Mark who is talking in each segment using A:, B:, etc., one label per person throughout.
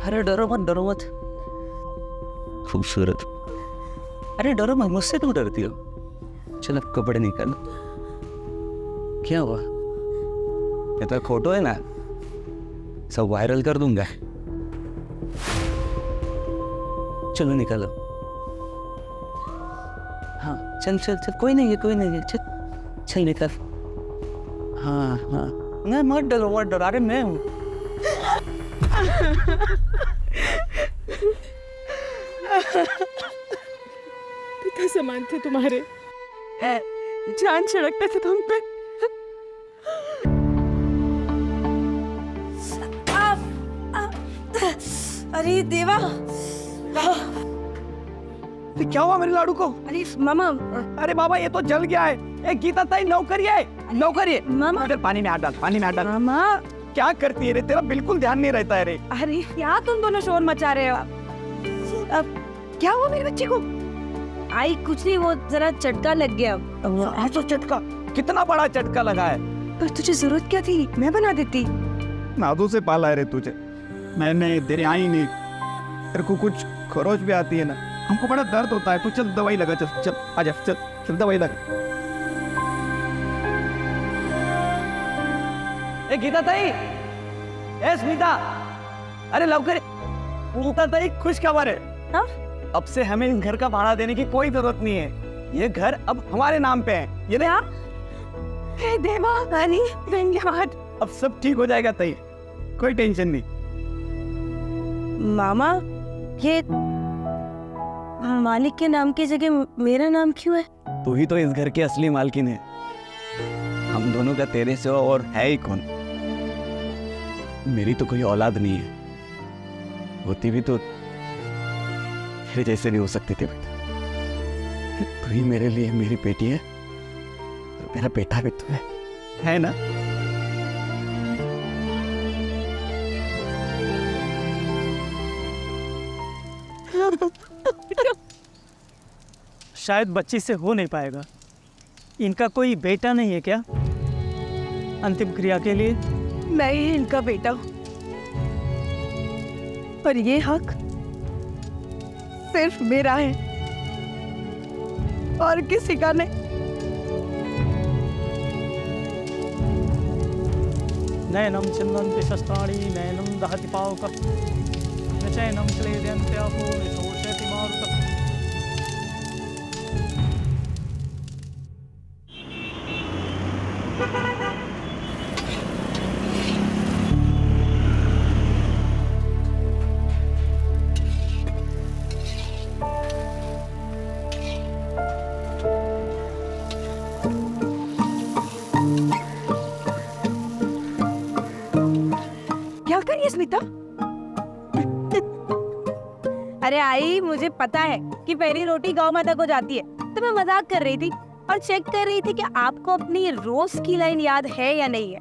A: अरे डरो मत, डरो मत। खूबसूरत। अरे डरो मत, मुझसे क्यों डरती हो? चलो कपड़े निकालो। क्या हुआ? ये तो फोटो है ना, सब वायरल कर दूंगा। चलो निकालो। हाँ चल चल चल, कोई नहीं है, कोई नहीं है, चल चल निकल। हाँ हाँ, नहीं मत डरो, मत डरो, अरे मैं हूँ।
B: पिता समान थे तुम्हारे, जान छिड़कते थे तुम पे।
C: अरे देवा,
D: क्या हुआ मेरे लाडू को?
C: अरे मामा,
D: अरे बाबा ये तो जल गया है। ए गीता ताई नौकरी है, नौकरी है।
C: मामा,
D: इधर पानी में हाथ डाल, पानी में हाथ डाल।
C: मामा,
D: क्या करती है रे? तेरा बिल्कुल ध्यान नहीं रहता है रे।
C: अरे क्या तुम दोनों शोर मचा रहे हो? अब क्या हुआ मेरे बच्चे को? आई कुछ नहीं, वो जरा चटका लग गया।
D: ऐसा चटका? कितना बड़ा चटका लगा है?
C: पर तुझे जरूरत क्या थी? मैं बना देती।
D: नादू से पाला है रे तुझे मैंने, तेरे आई नहीं। तेरे को कुछ खरोच भी आती है ना, हमको बड़ा दर्द होता है। तू चल दवाई लगा, चल चल आजा, चल चल दवाई लगा। ए गीता ताई, ए स्मिता, अरे लवकर। गीता ताई खुश खबर है।
C: हाँ?
D: अब से हमें इन घर का भाड़ा देने की कोई जरूरत नहीं है। ये घर अब हमारे नाम पे है। ये
C: क्या? हे देवा, अरे धन्यवाद।
D: अब सब ठीक हो जाएगा ताई, कोई टेंशन नहीं।
C: मामा, ये मालिक के नाम की जगह मेरा नाम क्यों है?
D: तू ही तो इस घर की असली मालकिन है। हम दोनों का तेरे सिवा और है ही कौन? मेरी तो कोई औलाद नहीं है, होती भी तो तेरे जैसे नहीं हो सकती थी बेटा। तू ही मेरे लिए मेरी बेटी है और मेरा बेटा भी तू है ना?
E: शायद बच्ची से हो नहीं पाएगा। इनका कोई बेटा नहीं है क्या अंतिम क्रिया के लिए?
C: मैं ही इनका बेटा हूँ, पर ये हक सिर्फ मेरा है और किसी का नहीं।
E: नयनम चिन्वन्ति शस्त्राणि नयनम दहति पावकम् न चैनं क्लेदयन्ति आपो निशोषयति मारुतम्।
C: क्या कर रही है स्मिता? अरे आई, मुझे पता है कि पहली रोटी गौ माता को जाती है, तो मैं मजाक कर रही थी और चेक कर रही थी कि आपको अपनी रोज की लाइन याद है या नहीं है।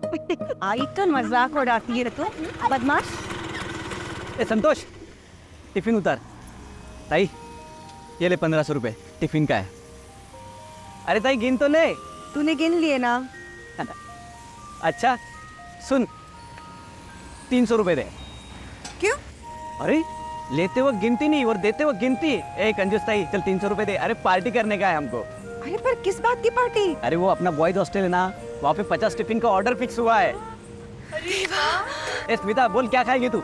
C: आई तो मजाक उड़ाती है तो बदमाश।
D: ए संतोष, टिफिन उतार। ताई ये ले 1500 रुपए, टिफिन का है। अरे ताई गिन तो ले।
C: तूने गिन लिए ना?
D: अच्छा सुन, 300 रुपए दे।
C: क्यों?
D: अरे लेते वक्त गिनती नहीं और देते वक्त गिनती। ए कंजूस ताई, चल 300 रुपए दे। अरे पार्टी करने का है हमको।
C: अरे पर किस बात की पार्टी?
D: अरे वो अपना बॉयज हॉस्टल है ना, वहाँ पे 50 टिफिन का ऑर्डर फिक्स हुआ है। ए स्मिता बोल, क्या खाएगी तू?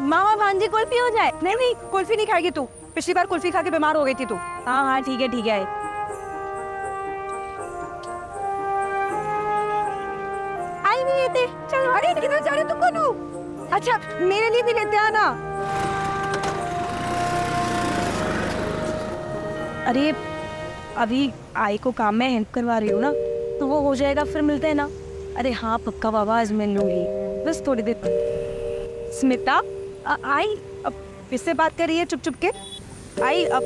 C: मामा भांजी कुल्फी हो जाए। नहीं नहीं, कुल्फी नहीं खाएगी तू। पिछली बार कुल्फी खा के बीमार हो गई थी तू। हाँ हाँ ठीक है ठीक है। आई भी लेते। चल। अरे किधर जा रहे तू? कोनू? अच्छा मेरे लिए भी लेते आना। अरे अभी आई को काम में हेल्प करवा रही हूँ ना, तो वो हो जाएगा, फिर मिलते हैं ना। अरे हाँ पक्का बाबा, आज मिल लूंगी बस थोड़ी देर। स्मिता आई अब फिर से बात कर रही है चुप चुप के। आई अब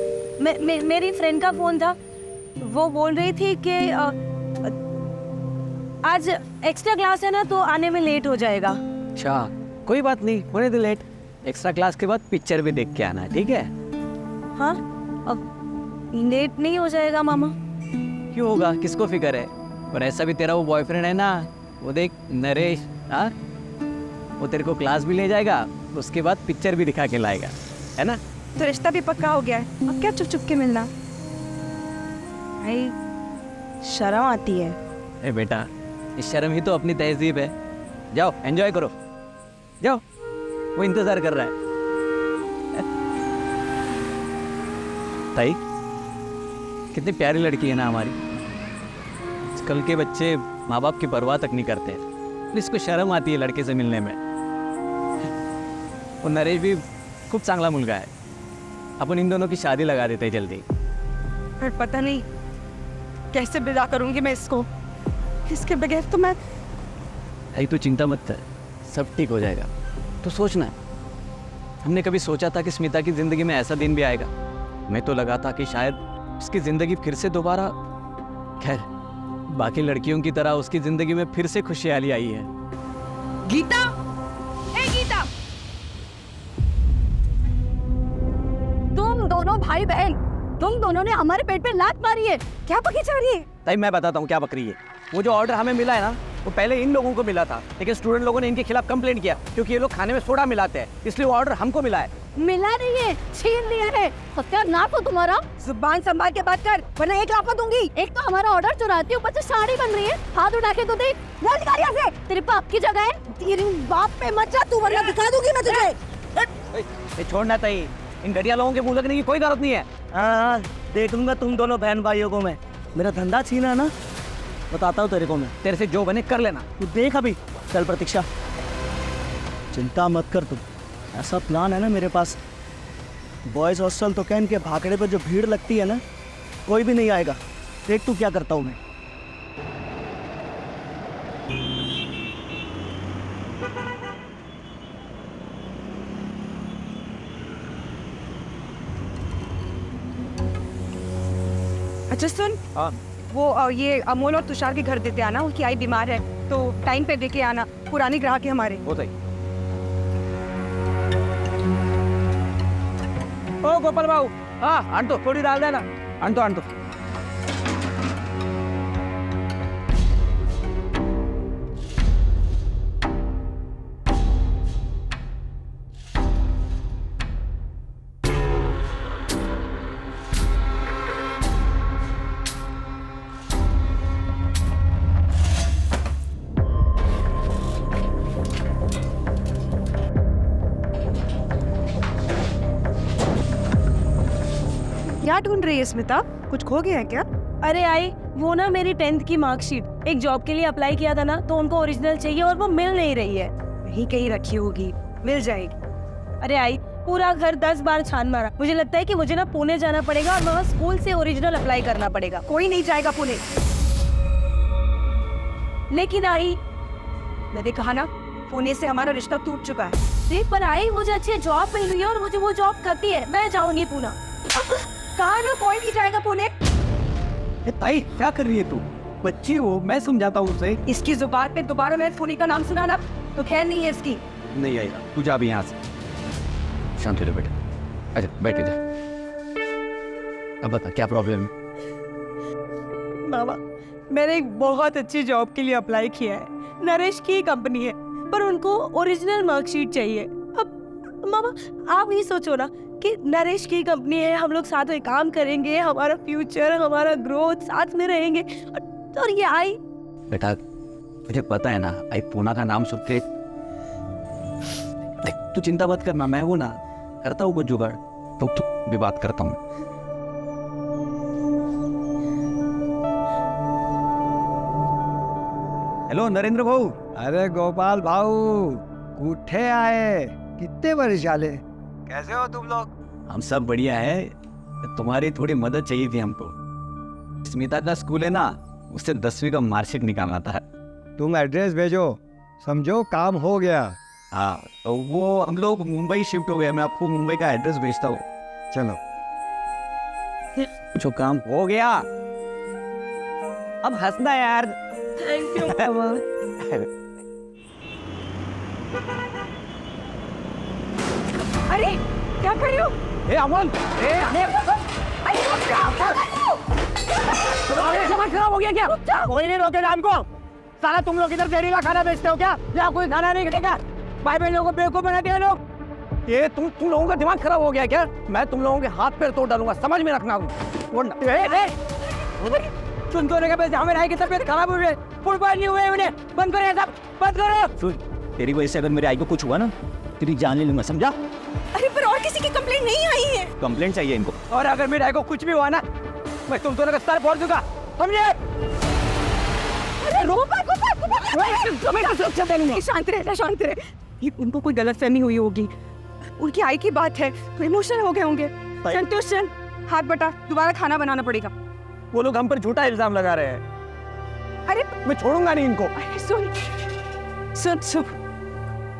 C: मेरी फ्रेंड का फोन था, वो बोल रही थी कि आज एक्स्ट्रा क्लास है ना, तो आने में लेट हो जाएगा।
D: अच्छा कोई बात नहीं, होने दे लेट। एक्स्ट्रा क्लास के बाद पिक्चर भी देख के आना, ठीक है?
C: हाँ अब लेट नहीं हो जाएगा मामा?
D: क्यों होगा, किसको फिक्र है? और ऐसा भी तेरा वो बॉयफ्रेंड है ना, वो देख नरेश, हाँ वो तेरे को क्लास भी ले जाएगा उसके बाद पिक्चर भी दिखा के लाएगा, है ना?
C: तो रिश्ता भी पक्का हो गया है, अब क्या चुप चुप के मिलना? भाई शर्म आती है।
D: ए बेटा, इस शर्म ही तो अपनी तहजीब है। जाओ एंजॉय करो, जाओ, वो इंतजार कर रहा है। ताई, कितनी प्यारी लड़की है ना हमारी। कल के बच्चे माँ बाप की परवाह तक नहीं करते हैं, इसको शर्म आती है लड़के से मिलने में। और नरेश भी खूब चांगला मुलगा है, अपन इन दोनों की शादी लगा देते हैं जल्दी।
C: पर पता नहीं कैसे विदा करूंगी मैं इसको, इसके बगैर तो मैं।
D: भाई तू चिंता मत कर, सब ठीक हो जाएगा। तो सोचना है, हमने कभी सोचा था कि स्मिता की ज़िंदगी में ऐसा दिन भी आएगा? मैं तो लगा था कि शायद उसकी ज़िंदगी फिर से दोबारा, खैर बाकी लड़कियों की तरह उसकी ज़िंदगी में फिर से खुशहाली आई है।
C: गीता, ए गीता, तुम दोनों भाई बहन, तुम दोनों ने हमारे पेट पे लात मारी है, क्या पकी चढ़ रही है?
D: ताई मैं बताता हूँ क्या बकरी है। वो जो ऑर्डर हमें मिला है ना, वो पहले इन लोगों को मिला था, लेकिन स्टूडेंट लोगों ने इनके खिलाफ कंप्लेंट किया क्योंकि ये लोग खाने में सोडा मिलाते हैं, इसलिए वो ऑर्डर हमको मिला है।
C: मिला नहीं है, छीन लिया है। सत्यानाश हो तुम्हारा, जुबान संभाल के बात कर वरना एक लाफा दूंगी। एक तो हमारा ऑर्डर चुराती, ऊपर से साड़ी बन रही है, हाथ उठा के तो देख, जल्दी कर यहाँ से, तेरे बाप की जगह है। तेरे बाप पे मत जा तू, वरना दिखा दूंगी मैं तुझे।
D: छोड़ना ताई, इन घटिया लोगों के मुंह लगने की कोई जरूरत नहीं है।
E: हाँ, देख लूंगा तुम दोनों बहन भाइयों को मैं। मेरा धंधा छीना ना, बताता हूँ तेरे को मैं।
D: तेरे से जो बने कर लेना।
E: तू देख अभी। चल प्रतीक्षा, चिंता मत कर तुम, ऐसा प्लान है ना मेरे पास। बॉयज़ हॉस्टल तो कैन के भाखड़े पर जो भीड़ लगती है ना, कोई भी नहीं आएगा। देख तू क्या करता हूँ मैं।
C: अच्छा सुन, वो ये अमोल और तुषार के घर देते आना, उनकी आई बीमार है, तो टाइम पे देके आना। पुरानी ग्राहक है हमारे।
D: हो ताई। ओ गोपाल बाबू, हाँ आन तो थोड़ी डाल देना। आन तो
C: क्या ढूंढ रही है स्मिता, कुछ खो गया है क्या?
F: अरे आई, वो ना मेरी 10th की मार्कशीट, एक जॉब के लिए अप्लाई किया था ना, तो उनको ओरिजिनल चाहिए और वो मिल नहीं रही है।
C: कहीं कहीं रखी होगी, मिल जाएगी।
F: अरे आई, पूरा घर 10 बार छान मारा। मुझे लगता है कि मुझे ना पुणे जाना पड़ेगा और वहाँ स्कूल से ओरिजिनल अप्लाई करना पड़ेगा।
C: कोई नहीं जाएगा पुणे।
F: लेकिन आई,
C: मैंने कहा ना, पुणे से हमारा रिश्ता टूट चुका है।
F: देख पर आई, मुझे अच्छी जॉब मिल रही है और मुझे वो जॉब करती है, मैं जाऊंगी पुणे।
C: कहा ना कोई नहीं जाएगा पुणे।
D: ताई क्या कर रही है तू? बच्ची हो, मैं समझाता हूँ उसे।
C: इसकी जुबान पे दोबारा मैं पुणे का नाम सुना ना तो खैर नहीं है इसकी।
D: नहीं आएगा, तू जा भी यहाँ से। शांति रहो बेटा, अच्छा बैठ के जा। अब बता क्या प्रॉब्लम है?
F: मामा, मैंने एक बहुत अच्छी जॉब के लिए अप्लाई किया है, नरेश की कंपनी है, पर उनको ओरिजिनल मार्कशीट चाहिए। अब मामा आप ही सोचो ना कि नरेश की कंपनी है, हम लोग साथ में काम करेंगे, हमारा फ्यूचर, हमारा ग्रोथ साथ में रहेंगे, और ये आई।
D: बेटा मुझे पता है ना, आई पूना का नाम सुन के, देख तू चिंता मत करना, मैं हूं ना, करता हूँ कुछ जुगाड़। तो भी बात करता हूँ। हेलो नरेंद्र भाऊ।
G: अरे गोपाल भाऊ, उठे आए, कितने बड़े चाले, कैसे हो तुम लोग?
D: हम सब बढ़िया है, तुम्हारी थोड़ी मदद चाहिए थी हमको। स्मिता का स्कूल है ना, उससे 10वीं का मार्कशीट निकालना था।
G: तुम एड्रेस भेजो, समझो काम हो गया।
D: हाँ तो वो हम लोग मुंबई शिफ्ट हो गए, मैं आपको मुंबई का एड्रेस भेजता हूँ।
G: चलो
D: जो काम हो गया, अब हंसना यार।
F: थैंक यू मामा।
C: अरे क्या कर रही हो?
D: ए अमन,
E: सामान खराब हो गया क्या? कोई नहीं रोकेगा हमको। साला तुम लोग इधर जहरीला खाना बेचते हो क्या? या कोई खाना नहीं खाएगा? भाई बहन लोगों को बेवकूफ बना दिया लोग।
G: ये तुम लोगों का दिमाग खराब हो गया क्या? मैं तुम लोगों के हाथ पैर तोड़ डालूंगा, समझ में रखना। सुन तो का पैसे हमें की तबीयत खराब हुई है, फुटबॉल नहीं हुए उन्हें, बंद करो सब, बंद करो।
E: सुन, तेरी वजह से अगर मेरे आई को कुछ हुआ ना, तेरी जान ले लूंगा, समझा?
F: अरे पर और किसी की कंप्लेंट नहीं आई है।
E: कंप्लेंट चाहिए इनको।
G: और अगर मेरे आई को कुछ भी हुआ ना, मैं तुम दोनों का सर फोड़ दूंगा, समझे?
F: अरे शांत रहे, शांत रहे। ये उनको कोई गलतफहमी हुई होगी, उनकी आई की बात है, तो इमोशनल हो गए होंगे। संतोष चल, हाथ बटा, दोबारा खाना बनाना पड़ेगा।
G: वो लोग हम पर झूठा इल्जाम लगा रहे हैं।
F: अरे
G: मैं छोड़ूंगा नहीं इनको।
F: अरे सुन सुन सुन,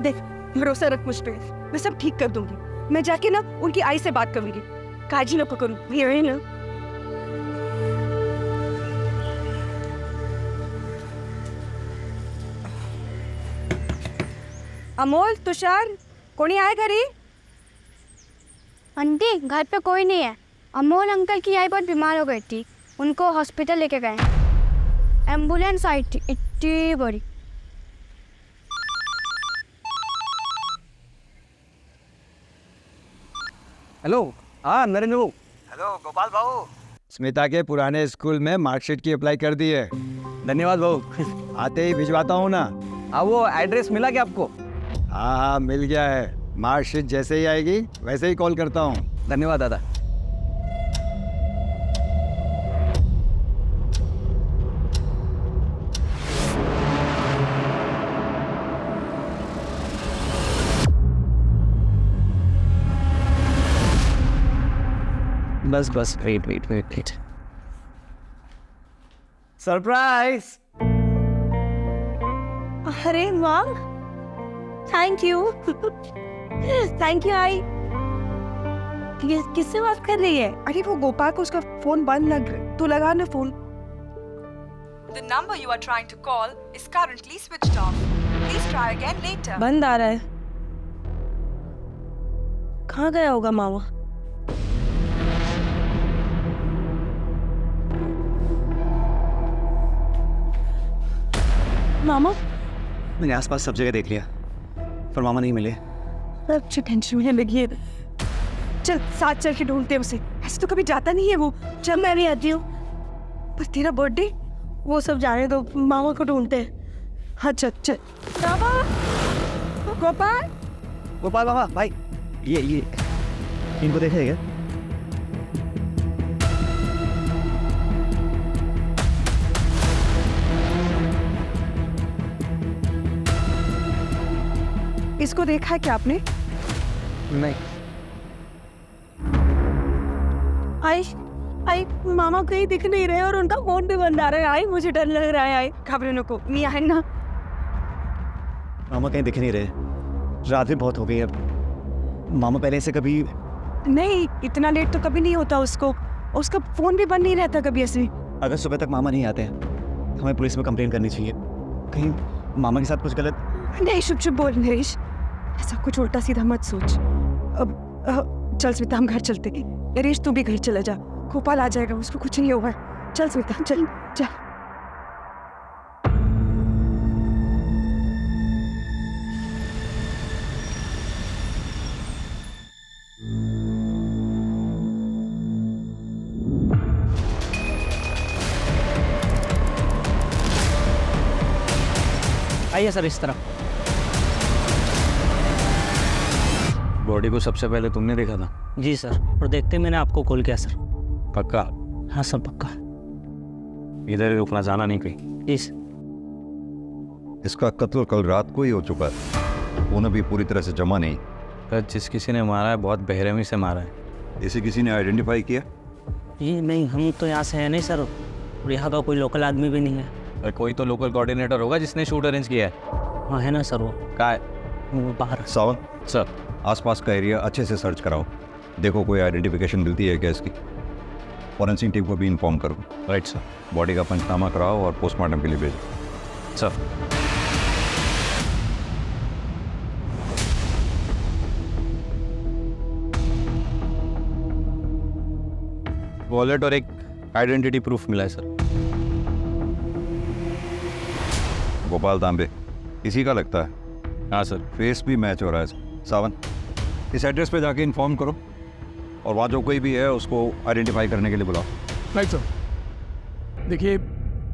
F: देख भरोसा रख मुझ पे, मैं सब ठीक कर दूंगी। मैं जाके ना उनकी आई से बात करूंगी, काजी लोग को करूँ ये ना। अमोल, तुषार, कोणी आहे घरी?
H: आंटी घर पे कोई नहीं है। अमोल अंकल की आई बहुत बीमार हो गई थी, उनको हॉस्पिटल लेके गए। एम्बुलेंस आई थी इतनी बड़ी।
G: हेलो, हाँ नरेंद्र बाबू।
I: हेलो गोपाल बाबू।
G: स्मिता के पुराने स्कूल में मार्कशीट की अप्लाई कर दी है।
E: धन्यवाद भाऊ।
G: आते ही भिजवाता हूँ ना।
E: हाँ, वो एड्रेस मिला क्या आपको?
G: हाँ हाँ मिल गया है, मार्कशीट जैसे ही आएगी वैसे ही कॉल करता हूँ।
E: धन्यवाद दादा। बस वेट।
G: सरप्राइज।
F: अरे वाह, थैंक यू थैंक यू आई। किससे बात कर रही है? अरे वो गोपाल को उसका फोन बंद लग, तो लगा ना phone.
B: The number you are trying to call is currently switched off. Please try again later.
F: बंद आ रहा है। कहाँ गया होगा मामा? मामा,
E: मैंने आसपास सब जगह देख लिया, पर मामा नहीं मिले।
F: अच्छी टेंशन में लगी है। चल साथ चल के ढूंढते हैं उसे, ऐसे तो कभी जाता नहीं है वो। चल मैं भी आती हूँ, पर तेरा बर्थडे वो सब जाने दो, मामा को ढूंढते हैं। हाँ चल चल। मामा, गोपाल
E: मामा भाई, ये इनको देखे क्या?
F: इसको देखा है क्या आपने?
E: नहीं।
F: आई मामा कहीं दिख नहीं रहे और उनका फोन भी बंद आ रहा है। आई मुझे डर लग रहा है। आई घबराने को नहीं है ना।
E: मामा कहीं दिख नहीं रहे, रात भी बहुत हो गई अब। मामा पहले से कभी
F: नहीं, इतना लेट तो कभी नहीं होता उसको, उसका फोन भी बंद नहीं रहता कभी ऐसे।
E: अगर सुबह तक मामा नहीं आते हमें पुलिस में कंप्लेन करनी चाहिए। कहीं मामा के साथ कुछ गलत।
F: नहीं, चुप बोल नरेश, ऐसा कुछ उल्टा सीधा मत सोच। अब चल स्मिता, हम घर चलते। नरेश तू भी घर चला जा, गोपाल आ जाएगा, उसको कुछ नहीं होगा। चल स्मिता, चल चल।
E: आइए सर, इस तरफ।
A: बॉडी को सबसे पहले तुमने देखा था?
J: जी सर, और देखते मैंने आपको कॉल किया सर।
A: पक्का?
J: हाँ सर पक्का।
A: इधर रुकना, जाना नहीं कहीं।
J: जी सर।
I: इसका कत्ल कल रात को ही हो चुका है, खून अभी पूरी तरह से जमा नहीं।
A: पर जिस किसी ने मारा है बहुत बेरहमी से मारा है।
I: इसे किसी ने आइडेंटिफाई किया?
J: जी नहीं, हम तो यहाँ से है नहीं सर, और यहाँ का कोई लोकल आदमी भी नहीं है।
A: और कोई तो लोकल कोऑर्डिनेटर होगा जिसने शूट अरेंज किया है।
J: हाँ है ना सर, वो
A: कहाँ है?
J: वो बाहर।
I: सावन
A: सर,
I: आसपास का एरिया अच्छे से सर्च कराओ, देखो कोई आइडेंटिफिकेशन मिलती है क्या इसकी। फॉरेंसिक टीम को भी इन्फॉर्म करो।
A: Right sir.
I: बॉडी का पंचनामा कराओ और पोस्टमार्टम के लिए भेजो।
A: सर। वॉलेट और एक आइडेंटिटी प्रूफ मिला है सर।
I: गोपाल तांबे इसी का लगता है।
A: हाँ सर।
I: फेस भी मैच हो रहा है। सावन इस एड्रेस पे जाके इन्फॉर्म करो और वहाँ जो कोई भी है उसको आइडेंटिफाई करने के लिए बुलाओ।
K: Right sir. देखिए,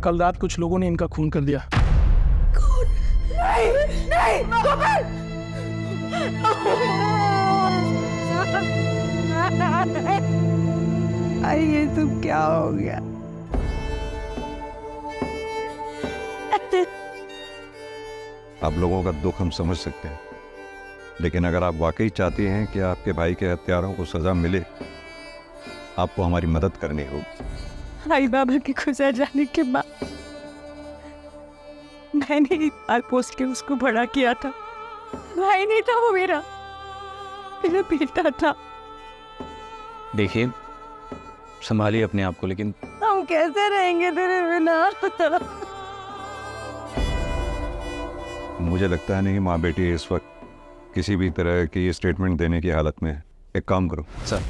K: कल रात कुछ लोगों ने इनका खून कर दिया।
F: नहीं गोपाल अरे ये तुम क्या हो गया?
I: आप लोगों का दुख हम समझ सकते हैं, लेकिन अगर आप वाकई चाहते हैं कि आपके भाई के हत्यारों को सजा मिले, आपको हमारी मदद करनी होगी।
F: आई बाबा के गुजर जाने के बाद मैंने इकबाल पोस्ट के उसको बड़ा किया था। भाई नहीं था वो, मेरा बेटा था।
A: देखिए, संभालिए अपने आप को, लेकिन
F: हम कैसे रहेंगे तेरे बिना?
I: मुझे लगता है नहीं माँ बेटी इस वक्त किसी भी तरह की स्टेटमेंट देने की हालत में है। एक काम करो
A: सर,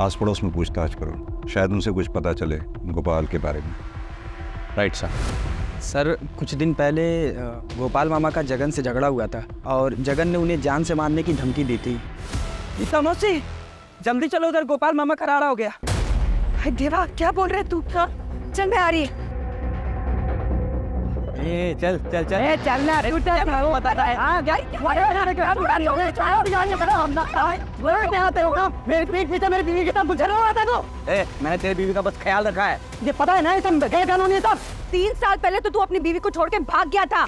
I: आस पड़ोस में पूछताछ करो, शायद उनसे कुछ पता चले गोपाल के बारे में।
A: Right sir.
E: सर, कुछ दिन पहले गोपाल मामा का जगन से झगड़ा हुआ था और जगन ने उन्हें जान से मारने की धमकी दी थी।
F: मौसी जल्दी चलो, उधर गोपाल मामा करारा हो गया। देवा क्या बोल रहे तू? चल मैं आ रही।
E: चल चल चल
F: चलना वो बता रहा है। हाँ मेरी बीवी के साथ मुझे आता तो
E: मैंने तेरी बीवी का बस ख्याल रखा है।
F: ये पता है ना, ये सब कानूनी सब। 3 साल पहले तो तू अपनी बीवी को छोड़ के भाग गया था,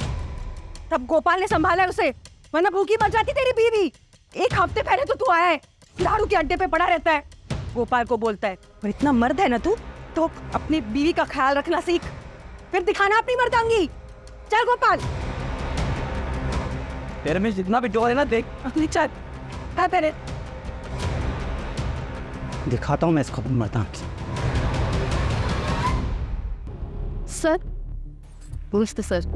F: तब गोपाल ने संभाला उसे, वरना भूखी मर जाती तेरी बीवी। 1 हफ्ते पहले तो तू आया है, दारू के अड्डे पे पड़ा रहता है, गोपाल को बोलता है। पर इतना मर्द है ना तू, तो अपनी बीवी का ख्याल रखना सीख, फिर दिखाना अपनी मर्दांगी। चल गोपाल,
E: तेरे में जितना भी डोर है ना, देख
F: अपनी चल। हाँ तेरे
E: दिखाता हूँ मैं इसको मरता।
C: सर, नमस्ते सर,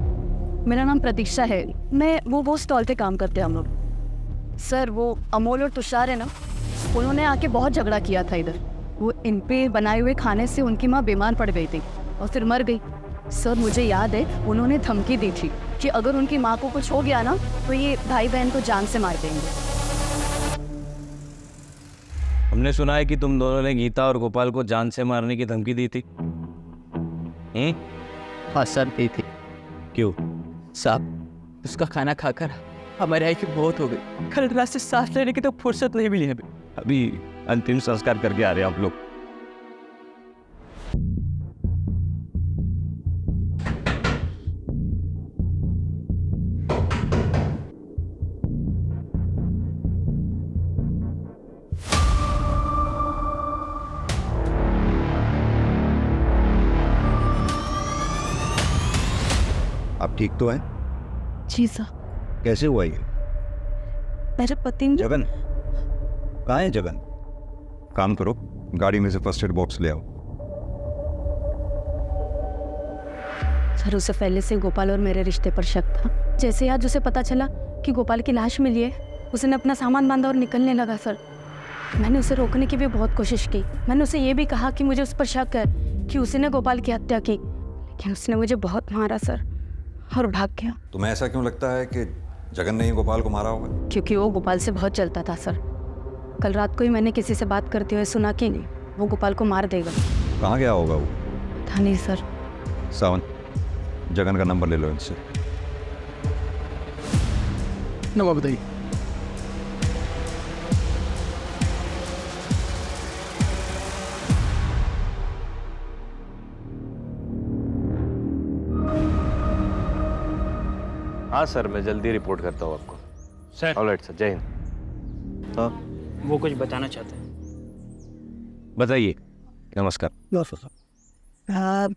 C: मेरा नाम प्रतीक्षा है। मैं वो स्टॉल पे काम करते हैं हम लोग। सर, वो अमोल और तुषार है ना, उन्होंने आके बहुत झगड़ा किया था इधर। वो इन पे बनाए हुए खाने से उनकी माँ बीमार पड़ गई थी और फिर मर गई। सर, मुझे याद है उन्होंने धमकी दी थी कि अगर उनकी माँ को कुछ हो गया ना, तो ये भाई बहन को जान से मार देंगे।
A: हमने सुना है कि तुम दोनों ने गीता और गोपाल को जान से मारने की धमकी दी थी।
J: हाँ सर, दी थी।
A: क्यों?
J: साहब, उसका खाना खाकर हमारी आई की बहुत हो गई। कल रात से सांस लेने की तो फुर्सत नहीं मिली हमें।
A: अभी अंतिम संस्कार करके आ रहे हैं आप लोग।
I: आप ठीक तो हैं?
C: जी सर।
I: कैसे हुआ ये?
C: मेरे पति ने
I: जगन कहाँ है? जगन, काम करो, गाड़ी में से फर्स्ट एड बॉक्स ले आओ।
C: सर, उसे पहले से गोपाल और मेरे रिश्ते पर शक था। जैसे आज उसे पता चला कि गोपाल की लाश मिली है, उसने अपना सामान बांधा और निकलने लगा। सर, मैंने उसे रोकने की भी बहुत कोशिश की। मैंने उसे ये भी कहा कि मुझे उस पर शक है कि उसने गोपाल की हत्या की, लेकिन उसने मुझे बहुत मारा सर, और भाग गया।
I: तुम्हें ऐसा क्यों लगता है कि जगन ने ही गोपाल को मारा होगा?
C: क्योंकि वो गोपाल से बहुत चलता था सर। कल रात को ही मैंने किसी से बात करते हुए सुना कि वो गोपाल को मार देगा।
I: कहाँ गया होगा वो?
C: पता नहीं सर।
I: सावन, जगन का नंबर ले लो इनसे।
K: नंबर बताइए।
A: हाँ सर, मैं जल्दी रिपोर्ट करता हूँ आपको।
J: सर,
A: ऑलराइट सर, जय हिंद।
E: हाँ,
J: वो कुछ बताना चाहते हैं।
A: बताइए। नमस्कार।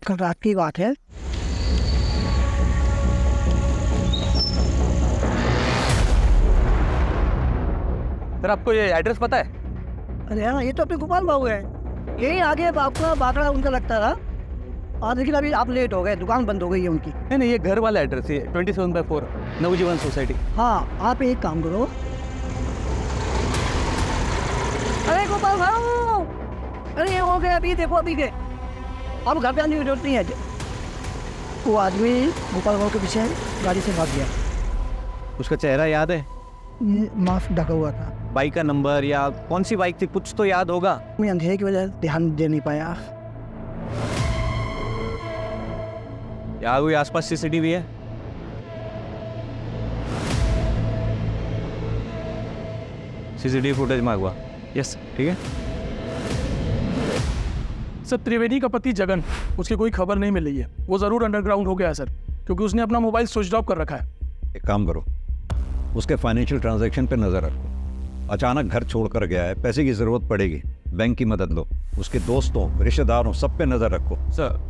E: कल रात की बात है।
A: सर, आपको ये एड्रेस पता है?
E: अरे हाँ, ये तो अपने गोपाल बाबू है। यही आगे आपका बाकड़ा उनका लगता था। और लेकिन अभी आप लेट हो गए, दुकान बंद हो गई है उनकी।
A: नहीं, ये घर वाला एड्रेस है, 27/4 नवजीवन सोसाइटी।
E: हाँ, आप एक काम करो। अरे गोपाल बाबू, अरे ये हो गया, अभी देखो, अभी गए। अब घर पे आने की जरूरत नहीं है। वो आदमी गोपाल बाबू के पीछे गाड़ी से भाग गया।
A: उसका चेहरा याद है?
E: मास्क ढका हुआ था।
A: बाइक का नंबर या कौन सी बाइक थी, कुछ तो याद होगा।
E: मैं अंधेरे की वजह से ध्यान दे नहीं पाया।
A: यार कोई आसपास सीसीटीवी है? CCTV footage मांगवा। यस, ठीक है।
K: सर त्रिवेदी का पति जगन, उसकी कोई खबर नहीं मिल रही है। वो ज़रूर अंडरग्राउंड हो गया है सर, क्योंकि उसने अपना मोबाइल स्विच ऑफ कर रखा है।
I: एक काम करो, उसके फाइनेंशियल ट्रांजैक्शन पे नज़र रखो। अचानक घर छोड़कर गया है, पैसे की ज़रूरत पड़ेगी, बैंक की मदद लो। उसके दोस्तों, रिश्तेदारों, सब पे नज़र रखो।
A: सर,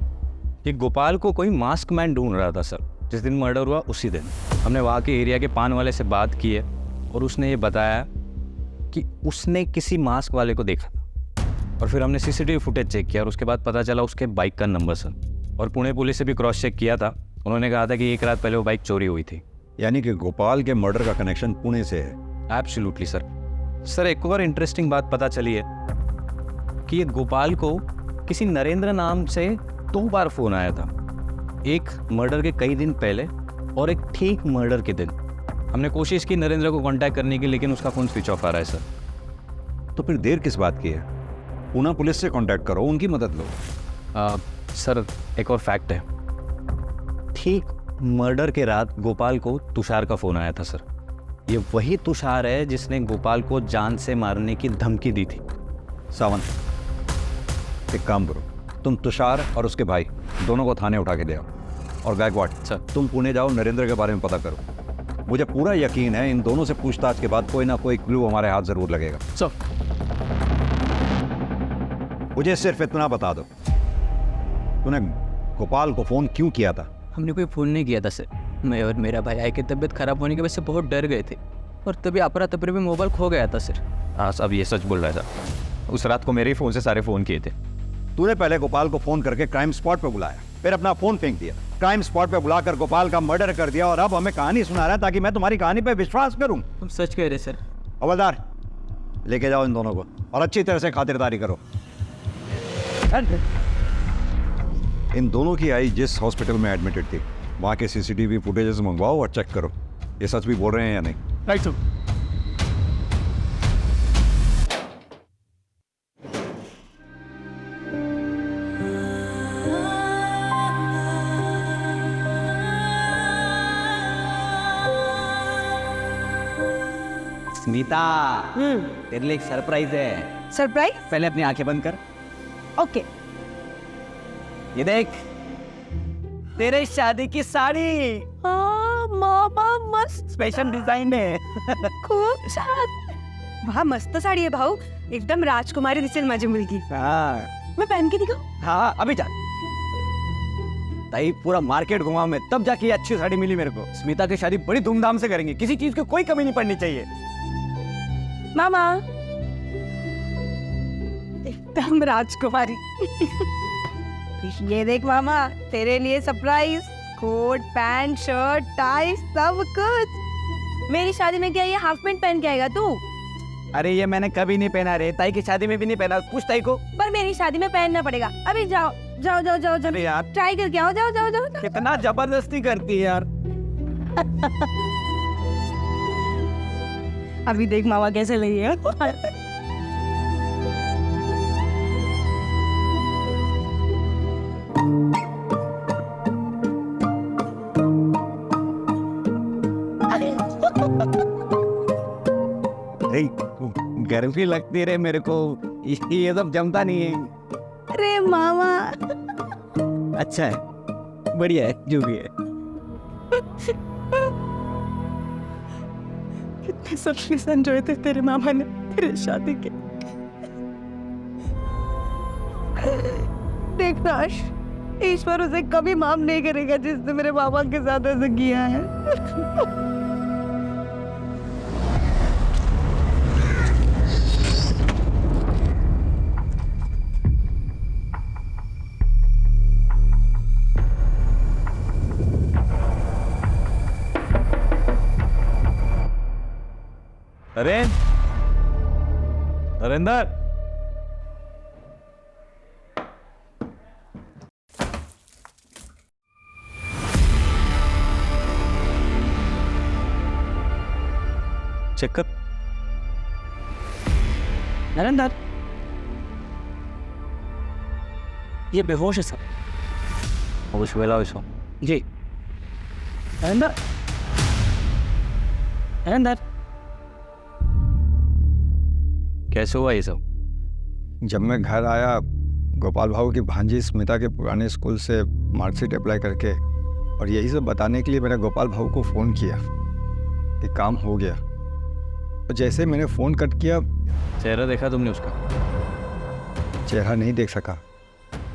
A: ये गोपाल को कोई मास्क मैन ढूंढ रहा था सर। जिस दिन मर्डर हुआ उसी दिन हमने वहाँ के एरिया के पान वाले से बात की है और उसने ये बताया कि उसने किसी मास्क वाले को देखा था। और फिर हमने सीसीटीवी फुटेज चेक किया और उसके बाद पता चला उसके बाइक का नंबर सर। और पुणे पुलिस से भी क्रॉस चेक किया था, उन्होंने कहा था कि एक रात पहले वो बाइक चोरी हुई थी।
I: यानी कि गोपाल के मर्डर का कनेक्शन पुणे से है।
A: Absolutely sir. सर एक और इंटरेस्टिंग बात पता चली है कि ये गोपाल को किसी नरेंद्र नाम से 2 बार फ़ोन आया था, एक मर्डर के कई दिन पहले और एक ठीक मर्डर के दिन। हमने कोशिश की नरेंद्र को कांटेक्ट करने की, लेकिन उसका फ़ोन स्विच ऑफ आ रहा है सर।
I: तो फिर देर किस बात की है? पुणे पुलिस से कांटेक्ट करो, उनकी मदद लो।
A: सर एक और फैक्ट है, ठीक मर्डर के रात गोपाल को तुषार का फ़ोन आया था सर। ये वही तुषार है जिसने गोपाल को जान से मारने की धमकी दी थी।
I: सावंत, एक काम करो, तुम तुषार और उसके भाई दोनों को थाने उठा के ले आओ। और गायकवाड़ सर, तुम पुणे जाओ, नरेंद्र के बारे में पता करो। मुझे पूरा यकीन है इन दोनों से पूछताछ के बाद कोई ना कोई क्लू हमारे हाथ जरूर लगेगा।
K: सर
I: मुझे सिर्फ इतना बता दो, तूने गोपाल को फ़ोन क्यों किया था?
J: हमने कोई फ़ोन नहीं किया था सर। मैं और मेरा भाई आई की तबीयत खराब होने की वजह से बहुत डर गए थे और तभी अपरा तपरे में मोबाइल खो गया था सर।
A: हाँ अब ये सच बोल रहा था। उस रात को मेरे ही फ़ोन से सारे फ़ोन किए थे।
I: तूने पहले गोपाल को फ़ोन करके क्राइम स्पॉट पे बुलाया, फिर अपना फ़ोन फेंक दिया, क्राइम स्पॉट पे बुलाकर गोपाल का मर्डर कर दिया और अब हमें कहानी सुना रहा है ताकि मैं तुम्हारी कहानी पे विश्वास करूं।
J: तुम सच कह रहे सर।
I: हवलदार, लेके जाओ इन दोनों को और अच्छी तरह से खातिरदारी करो। इन दोनों की आई जिस हॉस्पिटल में एडमिटेड थी, वहाँ के सीसीटीवी फुटेजेस मंगवाओ और चेक करो ये सच भी बोल रहे हैं या नहीं।
K: Right sir.
D: स्मिता, तेरे लिए एक सरप्राइज है।
F: सरप्राइज?
D: पहले अपनी आंखें बंद कर।
F: ओके।
D: ये देख, तेरे शादी की साड़ी।
F: हाँ मामा, मस्त
D: स्पेशल डिजाइन है।
F: खूब छान। वाह मस्त साड़ी है भाऊ, एकदम राजकुमारी दिसेल माझी मुलगी।
D: हाँ
F: मैं पहन के दिखाऊं?
D: हाँ, अभी जा। ताई पूरा मार्केट घुमा मैं, तब जाके ये अच्छी साड़ी मिली मेरे को। स्मिता की शादी बड़ी धूमधाम से करेंगे, किसी चीज की कोई कमी नहीं पड़नी चाहिए।
F: मामा एकदम राजकुमारी। ये देख मामा, तेरे लिए surprise, coat pant shirt tie सब कुछ। मेरी शादी में क्या ये हाफ पैंट पहन के आएगा तू?
D: अरे ये मैंने कभी नहीं पहना रे, ताई की शादी में भी नहीं पहना। पूछ ताई को।
F: पर मेरी शादी में पहनना पड़ेगा। अभी जाओ जाओ जाओ जाओ जाओ,
D: अरे यार
F: ट्राई करके आओ। जाओ जाओ जाओ।
D: कितना जबरदस्ती करती है यार।
F: अभी देख मामा कैसे लगी है।
D: गर्मी लगती रे मेरे को, ये सब जमता नहीं है।
F: अरे मामा
D: अच्छा है, बढ़िया है, जो भी है।
F: कितने सबके संजोए थे तेरे मामा ने तेरे शादी के। देख राश, ईश्वर उसे कभी माफ नहीं करेगा जिसने मेरे मामा के साथ ऐसा किया है।
A: नरेंद्र, चेक कर।
J: नरेंद्र, ये बेहोश है सर।
A: होश वेला वैसा
J: जी। नरेंद्र, नरेंद्र,
A: कैसे हुआ ये सब?
I: जब मैं घर आया, गोपाल भाऊ की भांजी स्मिता के पुराने स्कूल से मार्कशीट अप्लाई करके, और यही सब बताने के लिए मैंने गोपाल भाऊ को फ़ोन किया कि काम हो गया। और जैसे मैंने फ़ोन कट किया,
A: चेहरा देखा तुमने उसका?
I: चेहरा नहीं देख सका,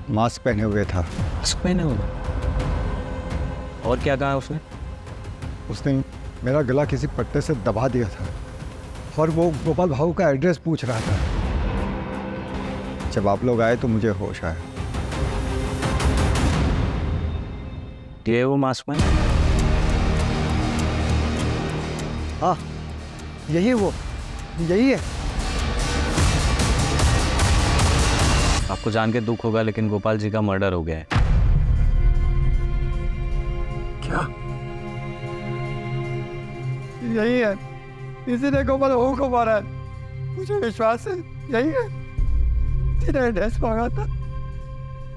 I: मास्क पहने हुए था।
A: मास्क पहने हुए? और क्या कहा उसने?
I: उसने मेरा गला किसी पट्टे से दबा दिया था और वो गोपाल भाऊ का एड्रेस पूछ रहा था। जब आप लोग आए तो मुझे होश आया।
A: ये वो मास्क मैन?
E: हाँ, यही है।
A: आपको जान के दुख होगा, लेकिन गोपाल जी का मर्डर हो गया है।
I: क्या? यही है, इसी ने गोपाल भाऊ को मारा है। मुझे विश्वास है यही है, इसी ने एड्रेस मांगा था।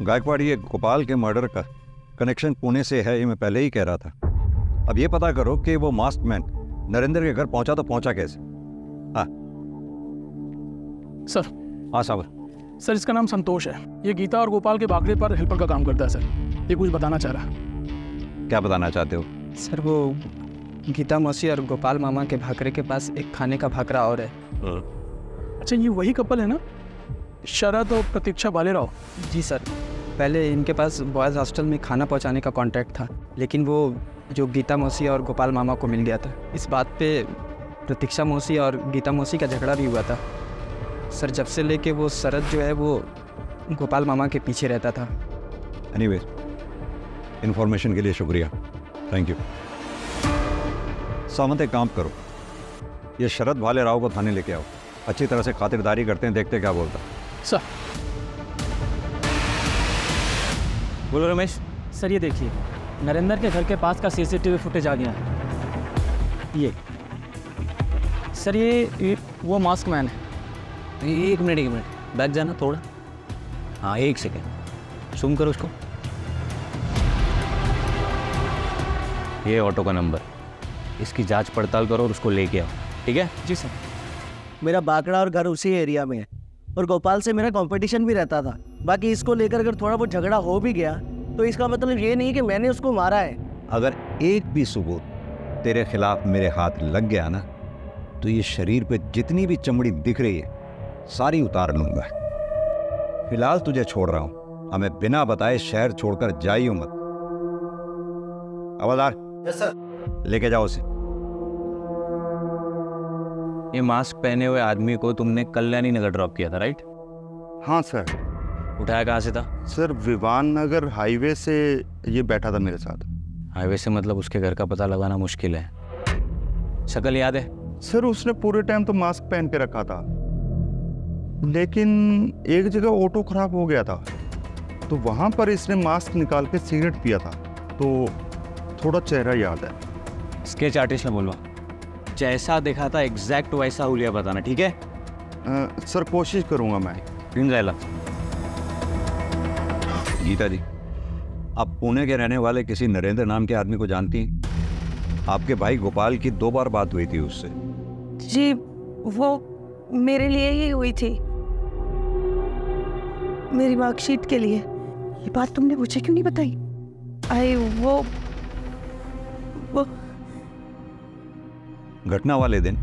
I: गायकवाड़, ये गोपाल के मर्डर का कनेक्शन पुणे से है, ये मैं पहले ही कह रहा था। अब ये पता करो कि वो मास्क मैन नरेंद्र के घर पहुंचा तो पहुंचा कैसे? हाँ
K: सर।
I: हाँ साबर।
K: सर, इसका नाम संतोष है। ये गीता और गोपाल के भागने पर हेल्पर का काम करता है सर। ये कुछ बताना चाह रहा है।
I: क्या बताना चाहते हो?
J: सर वो गीता मौसी और गोपाल मामा के भाकरे के पास एक खाने का भाकरा और है।
K: अच्छा, ये वही कपल है ना, शरद और प्रतीक्षा भालेराव?
J: जी सर। पहले इनके पास बॉयज़ हॉस्टल में खाना पहुंचाने का कॉन्ट्रैक्ट था, लेकिन वो जो गीता मौसी और गोपाल मामा को मिल गया था। इस बात पे प्रतीक्षा मौसी और गीता मौसी का झगड़ा भी हुआ था सर। जब से लेके वो शरद जो है वो गोपाल मामा के पीछे रहता था।
I: एनीवे, इन्फॉर्मेशन के लिए शुक्रिया, थैंक यू। सामंत, एक काम करो, ये शरद भालेराव को थाने लेके आओ, अच्छी तरह से खातिरदारी करते हैं, देखते क्या बोलता।
K: सर।
A: बोलो रमेश।
J: सर ये देखिए, नरेंद्र के घर के पास का सीसीटीवी फुटेज आ गया है। ये सर, ये वो मास्क मैन है।
A: एक मिनट, बैठ जाना थोड़ा। हाँ, एक सेकेंड, जूम करो उसको। ये ऑटो का नंबर, इसकी जांच पड़ताल करो और उसको लेके आओ, ठीक है?
J: जी सर।
E: मेरा बाकड़ा और घर उसी एरिया में है और गोपाल से मेरा कंपटीशन भी रहता था। बाकी इसको लेकर अगर थोड़ा बहुत झगड़ा हो भी गया तो इसका मतलब ये नहीं कि मैंने उसको मारा है।
I: अगर एक भी सबूत तेरे खिलाफ मेरे हाथ लग गया ना, तो ये शरीर पे जितनी भी चमड़ी दिख रही है सारी उतार लूंगा। फिलहाल तुझे छोड़ रहा हूं, हमें बिना बताए शहर छोड़कर जाइयो मत। हवलदार।
E: Yes sir.
I: लेके जाओ उसे।
A: ये मास्क पहने हुए आदमी को तुमने कल्याणी नगर ड्रॉप किया था, राइट?
L: हाँ सर।
A: उठाया कहाँ से था?
L: सर, विवान नगर हाईवे से ये बैठा था मेरे साथ।
A: हाईवे से मतलब उसके घर का पता लगाना मुश्किल है। शक्ल याद है?
L: सर, उसने पूरे टाइम तो मास्क पहन के रखा था, लेकिन एक जगह ऑटो खराब हो गया था तो वहाँ पर इसने मास्क निकाल के सिगरेट पिया था, तो थोड़ा चेहरा याद है।
A: स्केच आर्टिस्ट ने बोलवा, जैसा देखा था एग्जैक्ट वैसा हुलिया बताना, ठीक है?
L: सर, कोशिश करूँगा मैं।
A: क्यों जाएला?
I: गीता जी, आप पुणे के रहने वाले किसी नरेंद्र नाम के आदमी को जानती हैं? आपके भाई गोपाल की 2 बार बात हुई थी उससे।
F: जी, वो मेरे लिए ही हुई थी, मेरी मार्कशीट के लिए। ये बात तुमने मुझे क्यों नहीं बताई? वो
I: घटना वाले दिन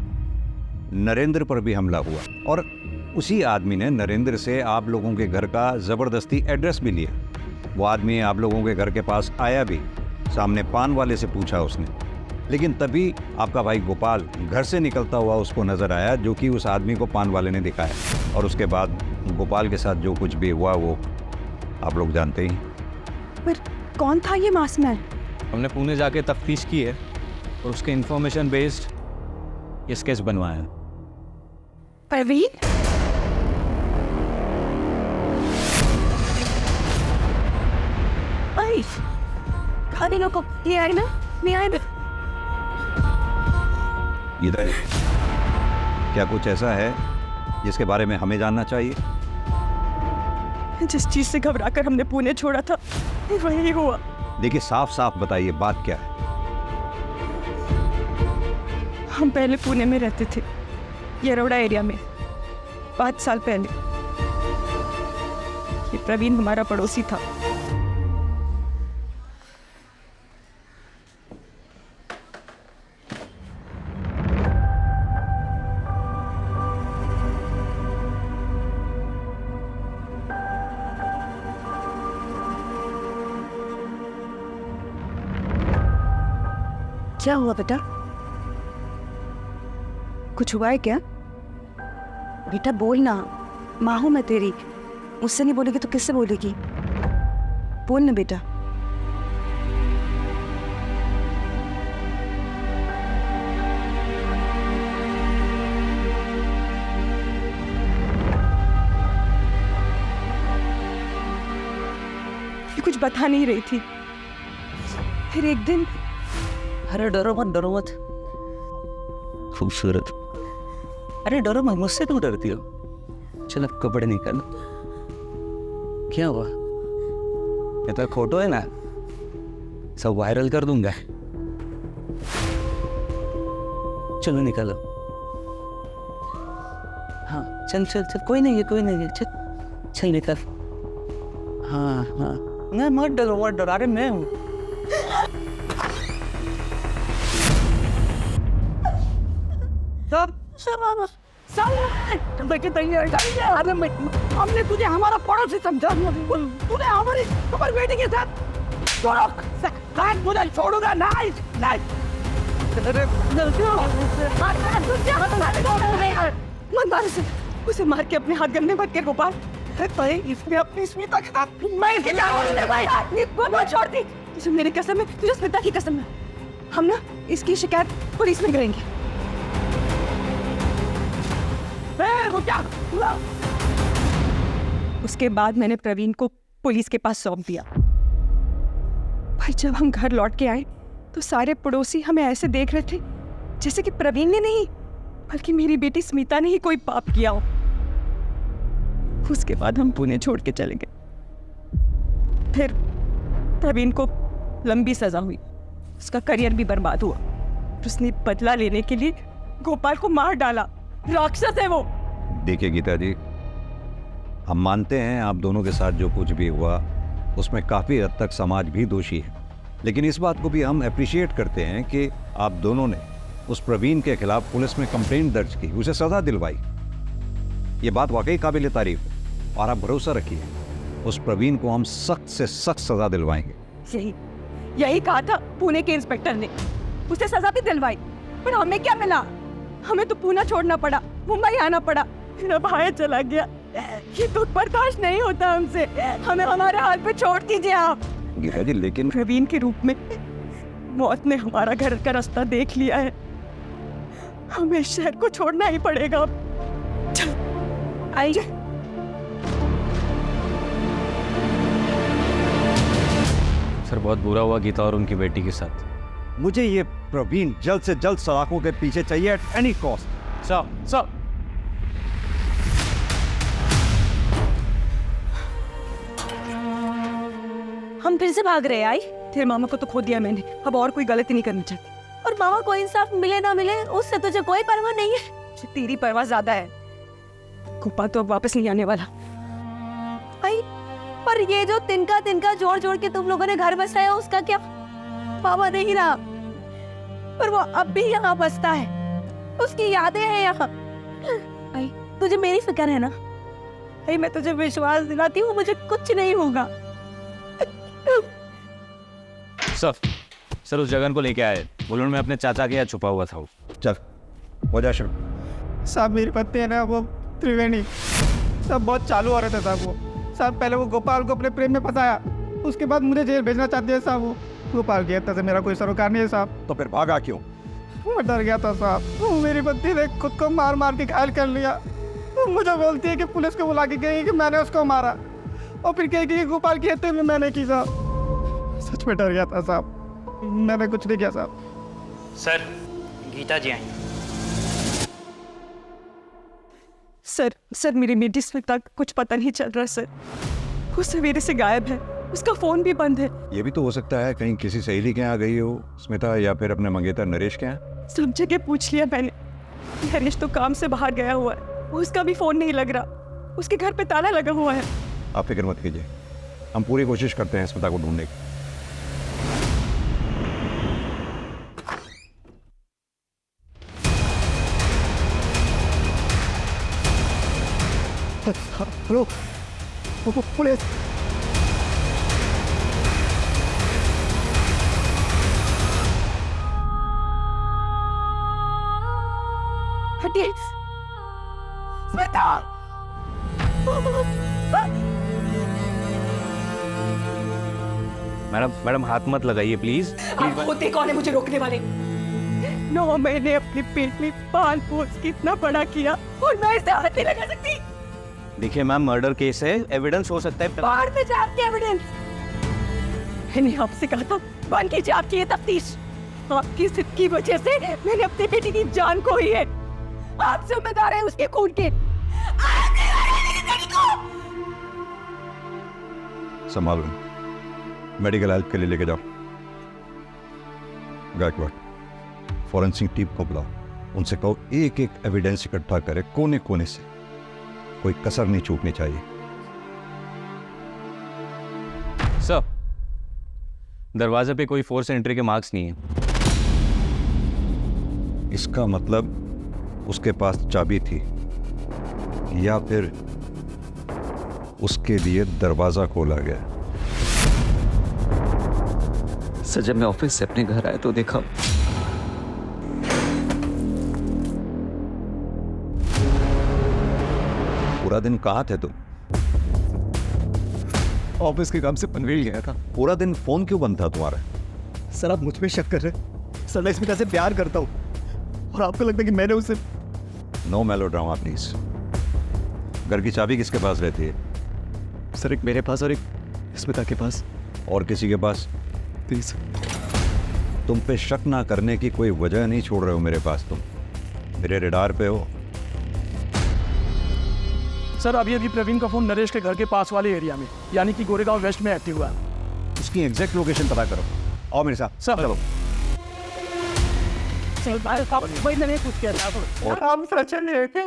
I: नरेंद्र पर भी हमला हुआ और उसी आदमी ने नरेंद्र से आप लोगों के घर का जबरदस्ती एड्रेस भी लिया। वो आदमी आप लोगों के घर के पास आया भी, सामने पान वाले से पूछा उसने, लेकिन तभी आपका भाई गोपाल घर से निकलता हुआ उसको नजर आया, जो कि उस आदमी को पान वाले ने दिखाया। और उसके बाद गोपाल के साथ जो कुछ भी हुआ वो आप लोग जानते ही।
F: पर कौन था ये मास्क मैन?
A: हमने पुणे जाके तफ्तीश की है और उसके इंफॉर्मेशन बेस्ड ये स्केच बनवाया है।
F: परवीन? खाने लोग ये आए ना, मैं आए ना।
I: इधर क्या कुछ ऐसा है जिसके बारे में हमें जानना चाहिए?
F: जिस चीज से घबराकर हमने पुणे छोड़ा था वही हुआ।
I: देखिए, साफ साफ बताइए बात क्या है।
F: हम पहले पुणे में रहते थे, येरवड़ा एरिया में, 5 साल पहले। ये प्रवीण हमारा पड़ोसी था।
C: क्या हुआ बेटा? कुछ हुआ है क्या? बेटा बोल ना, माँ हूं मैं तेरी। मुझसे नहीं बोलेगी तो किससे बोलेगी? बोल ना बेटा।
F: ये कुछ बता नहीं रही थी। फिर एक दिन,
A: अरे डरो मत, डरो मत। खूबसूरत। अरे डरो मत, मुझसे क्यों डरती हो? चल अब कपड़े निकाल। क्या हुआ? ये तो फोटो है ना, सब वायरल कर दूंगा। चलो निकालो। हाँ चल चल चल, कोई नहीं है, कोई नहीं है, चल चल निकल। हाँ हाँ, नहीं मत डरो, मत डरो। अरे मैं हूँ।
F: हमने तुझे हमारा पड़ोसी समझा, तूने हमारी खबर बेटी के साथ मुझे छोड़ूंगा नहीं। मत मार उसे, मार के अपने हाथ गंदे मत कर गोपाल। इसने अपनी स्मिता के साथ मैं छोड़ दी। तुझे मेरी कसम है, तुझे स्मिता की कसम है। हम ना इसकी शिकायत पुलिस में करेंगे। उसके बाद मैंने प्रवीण को पुलिस के पास सौंप दिया। भाई जब हम घर लौट के आए तो सारे पड़ोसी हमें ऐसे देख रहे थे जैसे कि प्रवीण ने नहीं बल्कि मेरी बेटी स्मिता ने ही कोई पाप किया हो। उसके बाद हम पुणे छोड़ के चले गए। फिर प्रवीण को लंबी सजा हुई, उसका करियर भी बर्बाद हुआ। उसने बदला लेने के लिए गोपाल को मार डाला। राक्षस है वो।
I: देखिए गीता जी, हम मानते हैं आप दोनों के साथ जो कुछ भी हुआ उसमें काफ़ी हद तक समाज भी दोषी है, लेकिन इस बात को भी हम अप्रिशिएट करते हैं कि आप दोनों ने उस प्रवीण के खिलाफ पुलिस में कंप्लेंट दर्ज की, उसे सज़ा दिलवाई। ये बात वाकई काबिल तारीफ है और आप भरोसा रखिए उस प्रवीण को हम सख्त से सख्त सज़ा दिलवाएंगे।
F: यही कहा था पुणे के इंस्पेक्टर ने, उसे सजा भी दिलवाई। पर हमें क्या मिला? हमें तो पुणे छोड़ना पड़ा, मुंबई आना पड़ा। फिर अब आया चला गया। ये दुख बर्दाश्त नहीं होता हमसे। हमें हमारे हाथ पे छोड़ दीजिए आप।
I: गीता जी लेकिन
F: प्रवीण के रूप में मौत ने हमारा घर का रास्ता देख लिया है। हमें शहर को छोड़ना ही पड़ेगा अब। आइए।
A: सर बहुत बुरा हुआ गीता और उनकी बेटी के साथ।
I: मुझे ये प्रवीण जल्द से जल्द सलाखों के पीछे चाहिए एट एनी कॉस्ट।
K: सर
F: हम फिर से भाग रहे हैं। आई तेरे मामा को तो खो दिया मैंने, अब और कोई गलती नहीं करनी चाहिए।
C: और मामा को इंसाफ मिले ना मिले उससे तुझे कोई परवाह नहीं है।
F: मुझे तेरी परवाह ज्यादा है। गोपाल तो अब वापस नहीं आने वाला।
C: आई पर ये जो तिनका तिनका जोड़ जोड़ के तुम लोगों ने घर बसाया उसका क्या? मामा नहीं रहा पर वो अब भी यहाँ बसता है, उसकी यादें हैं यहाँ। आई तुझे मेरी फिक्र है ना?
F: आई मैं तुझे विश्वास दिलाती हूँ मुझे कुछ नहीं होगा।
A: सर उस जगन को लेके आए, बोलो मैं अपने चाचा के यहाँ छुपा हुआ था।
I: चल हो जा शुरू।
J: साहब मेरी पत्नी है ना वो त्रिवेणी, सब बहुत चालू हो रहे थे साहब। वो साहब पहले वो गोपाल को अपने प्रेम में फंसाया, उसके बाद मुझे जेल भेजना चाहते हैं साहब। वो गोपाल की हत्या से मेरा कोई सरोकार नहीं है साहब।
I: तो फिर भागा क्यों?
J: मैं डर गया था साहब। वो मेरी पत्नी ने खुद को मार मार के घायल कर लिया। वो मुझे बोलती है कि पुलिस को बुला के कहेगी कि मैंने उसको मारा, और फिर कहेगी कि गोपाल की हत्या में मैंने की साहब। सच में डर गया था साहब, मैंने कुछ नहीं किया साहब।
M: सर गीता जी आई।
F: सर सर मेरी बेटी स्मिता का कुछ पता नहीं चल रहा सर, वो सवेरे से गायब है, उसका फोन भी बंद है।
I: ये भी तो हो सकता है कहीं किसी सहेली के यहाँ गई हो स्मिता, या फिर अपने मंगेतर नरेश के यहाँ।
F: सब जगह पूछ लिया मैंने, नरेश तो काम से बाहर गया हुआ है, उसका भी फोन नहीं लग रहा, उसके घर पे ताला लगा हुआ है।
I: आप फिक्र मत कीजिए, हम पूरी कोशिश करते हैं स्मिता को ढूंढने की।
E: Hello police.
F: हटिए स्मिता।
A: मैडम हाथ मत लगाइए प्लीज।
F: आप होते कौन है मुझे रोकने वाले? 9 महीने अपने पेट में पाल पोस के इतना बड़ा किया और मैं इसे हाथ नहीं लगा सकती।
A: देखिए मैम, मर्डर केस है, एविडेंस हो सकता है।
F: बाहर में जा आपके एविडेंस। मैंने आपसे कहा था बंद कीजिए आपकी ये तफ्तीश। आपकी जिद की वजह से मैंने अपनी बेटी की जान खोई है। आप जिम्मेदार हैं उसके खून के।
I: संभालो, मेडिकल हेल्प के लिए लेके जाओ। गायकवाड़, फॉरेंसिक टीम को बुलाओ, उनसे कहो एक एक एविडेंस इकट्ठा करे कोने कोने से, कोई कसर नहीं छूटनी चाहिए।
A: सर, दरवाजे पे कोई फोर्स एंट्री के मार्क्स नहीं है।
I: इसका मतलब उसके पास चाबी थी, या फिर उसके लिए दरवाजा खोला गया।
A: सर, जब मैं ऑफिस से अपने घर आया तो देखा
I: पूरा दिन कहाँ थे तुम?
E: ऑफिस के काम से पनवेल गया था।
I: पूरा दिन फोन क्यों बंद था तुम्हारा?
E: सर आप मुझ पे शक कर रहे हैं? सर मैं स्मिता से प्यार करता हूँ और आपको लगता है कि मैंने उसे।
I: No melodrama please. घर की चाबी किसके पास रहती है?
E: सर एक मेरे पास और एक स्मिता के पास।
I: और किसी के पास?
E: प्लीज।
I: तुम पे शक ना करने की कोई वजह नहीं छोड़ रहे हो मेरे पास। तुम मेरे रडार पे हो।
K: सर अभी अभी प्रवीण का फोन नरेश के घर के पास वाले एरिया में, यानी कि गोरेगांव वेस्ट में एक्टिव हुआ है।
I: उसकी एग्जैक्ट लोकेशन पता करो। आओ मेरे साथ।
K: सर
I: चलो।
F: मैंने कुछ किया था।
G: हम सच है कि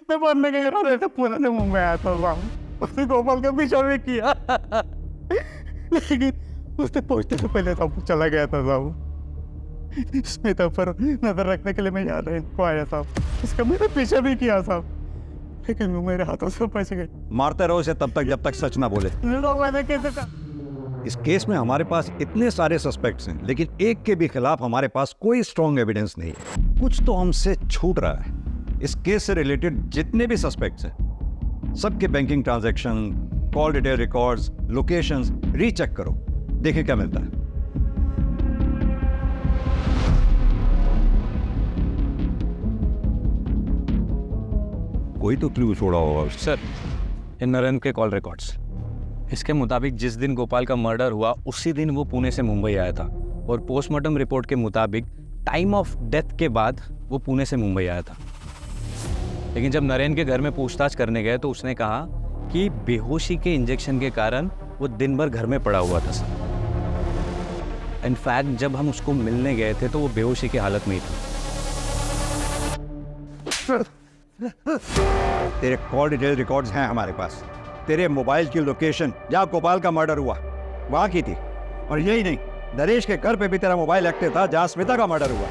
G: मैं मरने के इरादे से पुणे मुंबई आया था। उसने गोपाल का पीछा भी किया, लेकिन उसने पहुंचने से पहले सब चला गया था साहब। स्मिता पर नजर रखने के लिए मैं यहाँ रहने को आया था। इसका मैंने पीछा भी किया साहब, लेकिन वो मेरे हाथों से बच गए।
I: मारते रहो इसे तब तक जब तक सच ना बोले।
G: मैंने कैसे कहा?
I: इस केस में हमारे पास इतने सारे सस्पेक्ट्स हैं, लेकिन एक के भी खिलाफ हमारे पास कोई स्ट्रॉन्ग एविडेंस नहीं है। कुछ तो हमसे छूट रहा है। इस केस से रिलेटेड जितने भी सस्पेक्ट्स हैं, सबके banking transaction, call detail records, locations recheck करो, देखिए क्या मिलता है। कोई तो क्लू छोड़ा होगा।
A: सर, इन नरेंद्र के कॉल रिकॉर्ड्स, इसके मुताबिक जिस दिन गोपाल का मर्डर हुआ उसी दिन वो पुणे से मुंबई आया था, और पोस्टमार्टम रिपोर्ट के मुताबिक टाइम ऑफ डेथ के बाद वो पुणे से मुंबई आया था। लेकिन जब नरेंद्र के घर में पूछताछ करने गए तो उसने कहा कि बेहोशी के इंजेक्शन के कारण वो दिन भर घर में पड़ा हुआ था सर। इनफैक्ट जब हम उसको मिलने गए थे तो वो बेहोशी की हालत में ही था।
I: तेरे कॉल डिटेल रिकॉर्ड्स हैं हमारे पास। तेरे मोबाइल की लोकेशन जहाँ गोपाल का मर्डर हुआ वहाँ की थी, और यही नहीं, नरेश के घर पे भी तेरा मोबाइल एक्टिव था जहाँ स्मिता का मर्डर हुआ।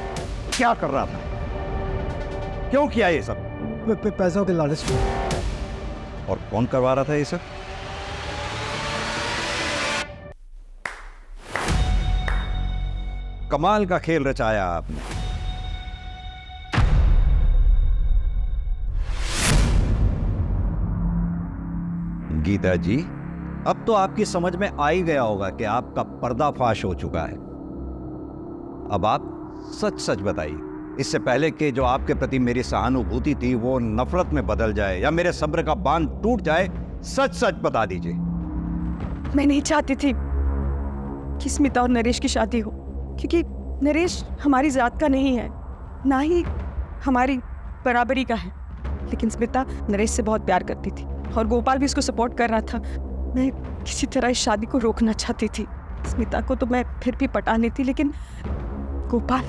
I: क्या कर रहा था? क्यों किया ये सब?
E: पैसों के लालच में।
I: और कौन करवा रहा था ये सब? कमाल का खेल रचाया आपने। गीता जी, अब तो आपकी समझ में आ ही गया होगा कि आपका पर्दाफाश हो चुका है। अब आप सच सच बताइए, इससे पहले कि जो आपके प्रति मेरी सहानुभूति थी वो नफरत में बदल जाए या मेरे सब्र का बांध टूट जाए, सच सच बता दीजिए।
F: मैं नहीं चाहती थी कि स्मिता और नरेश की शादी हो, क्योंकि नरेश हमारी जात का नहीं है, ना ही हमारी बराबरी का है। लेकिन स्मिता नरेश से बहुत प्यार करती थी और गोपाल भी उसको सपोर्ट कर रहा था। मैं किसी तरह इस शादी को रोकना चाहती थी। स्मिता को तो मैं फिर भी पटा लेती, लेकिन गोपाल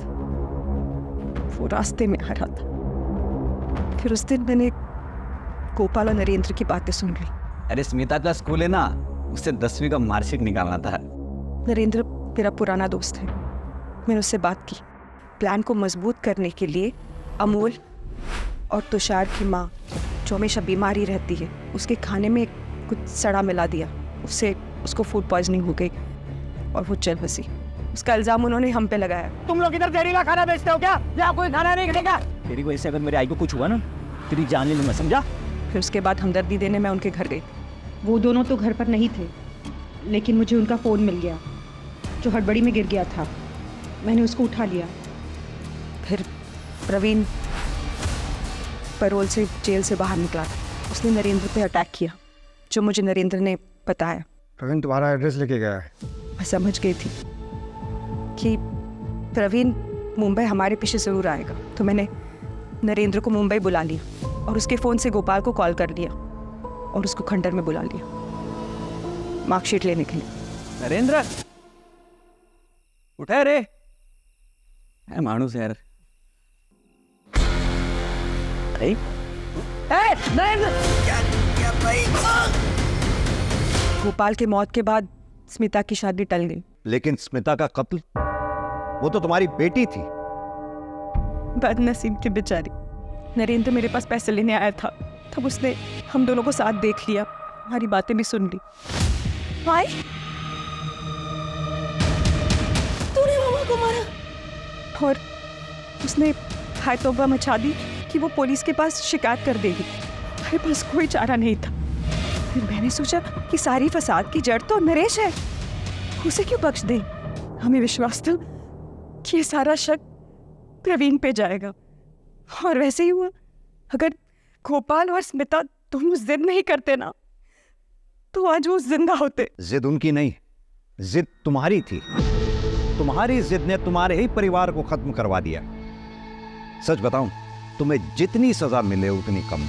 F: वो रास्ते में आ रहा था। फिर उस दिन मैंने गोपाल और नरेंद्र की बातें सुन ली।
D: अरे स्मिता का स्कूल है ना, उससे 10वीं का मार्कशीट निकालना था।
F: नरेंद्र मेरा पुराना दोस्त है। मैंने उससे बात की। प्लान को मजबूत करने के लिए अमोल और तुषार की माँ, जो हमेशा बीमार ही रहती है, उसके खाने में कुछ सड़ा मिला दिया। उससे उसको फूड पॉइजनिंग हो गई और वो चल बसी। उसका इल्ज़ाम उन्होंने हम पे लगाया।
E: तुम लोग इधर जहरीला खाना बेचते हो क्या? या कोई खाना नहीं खिलेगा? तेरी वजह से अगर मेरे आई को कुछ हुआ ना, तेरी जान ले लूँगा, समझा?
F: फिर उसके बाद हमदर्दी देने मैं उनके घर गई।
M: वो दोनों तो घर पर नहीं थे, लेकिन मुझे उनका फ़ोन मिल गया जो हड़बड़ी में गिर गया था। मैंने उसको उठा लिया।
F: फिर प्रवीण पैरोल से जेल से बाहर निकला था। उसने नरेंद्र पे अटैक किया, जो मुझे नरेंद्र ने बताया।
G: प्रवीण तुम्हारा एड्रेस लेके गया है।
F: मैं समझ गई थी कि प्रवीण मुंबई हमारे पीछे ज़रूर आएगा, तो मैंने नरेंद्र को मुंबई बुला लिया और उसके फ़ोन से गोपाल को कॉल कर लिया और उसको खंडर में बुला लिया मार्कशीट लेने के लिए।
D: नरेंद्र उठा रे, मानुस यार।
F: गोपाल के मौत के बाद स्मिता की शादी टल गई।
I: लेकिन स्मिता का कत्ल, वो तो तुम्हारी बेटी थी।
F: बदनसीब की बेचारी। नरेंद्र मेरे पास पैसे लेने आया था, तब उसने हम दोनों को साथ देख लिया, हमारी बातें भी सुन ली। भाई, तूने मामा को मारा? और उसने हाय तौबा मचा दी कि वो पुलिस के पास शिकायत कर देगी। मेरे पास कोई चारा नहीं था। फिर मैंने सोचा कि सारी फसाद की जड़ तो नरेश है, उसे क्यों बख्श दें? हमें विश्वास था कि ये सारा शक प्रवीण पे जाएगा, और वैसे ही हुआ। अगर गोपाल और स्मिता दोनों जिद नहीं करते ना, तो आज वो जिंदा होते।
I: जिद उनकी नहीं, जिद तुम्हारी थी। तुम्हारी जिद ने तुम्हारे ही परिवार को खत्म करवा दिया। सच बताऊं, तुम्हें जितनी सजा मिले उतनी कम।